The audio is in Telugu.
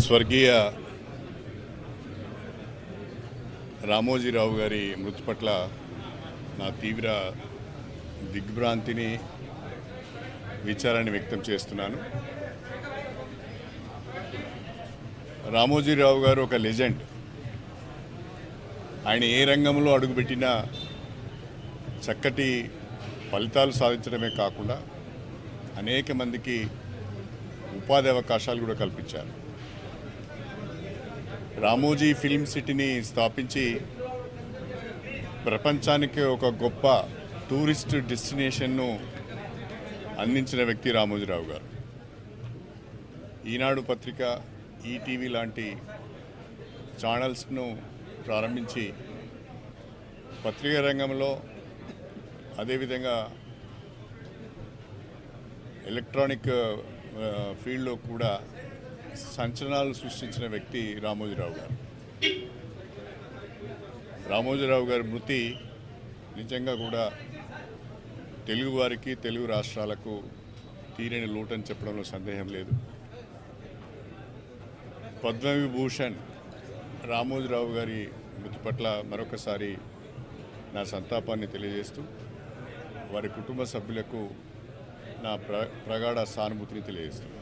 స్వర్గీయ రామోజీరావు గారి మృతి పట్ల నా తీవ్ర దిగ్భ్రాంతిని విచారాన్ని వ్యక్తం చేస్తున్నాను. రామోజీరావు గారు ఒక లెజెండ్. ఆయన ఏ రంగంలో అడుగుపెట్టినా చక్కటి ఫలితాలు సాధించడమే కాకుండా అనేక మందికి ఉపాధి అవకాశాలు కూడా కల్పించారు. రామోజీ ఫిల్మ్ సిటీని స్థాపించి ప్రపంచానికి ఒక గొప్ప టూరిస్ట్ డెస్టినేషన్ను అందించిన వ్యక్తి రామోజీరావు గారు. ఈనాడు పత్రిక, ఈటీవీ లాంటి ఛానల్స్ను ప్రారంభించి పత్రికా రంగంలో అదేవిధంగా ఎలక్ట్రానిక్ ఫీల్డ్లో కూడా సంచలనాలు సృష్టించిన వ్యక్తి రామోజీరావు గారు. రామోజీరావు గారి మృతి నిజంగా కూడా తెలుగు వారికి, తెలుగు రాష్ట్రాలకు తీరని లోటని చెప్పడంలో సందేహం లేదు. పద్మవిభూషణ్ రామోజీరావు గారి మృతి పట్ల మరొకసారి నా సంతాపాన్ని తెలియజేస్తూ వారి కుటుంబ సభ్యులకు నా ప్రగాఢ సానుభూతిని తెలియజేస్తున్నాను.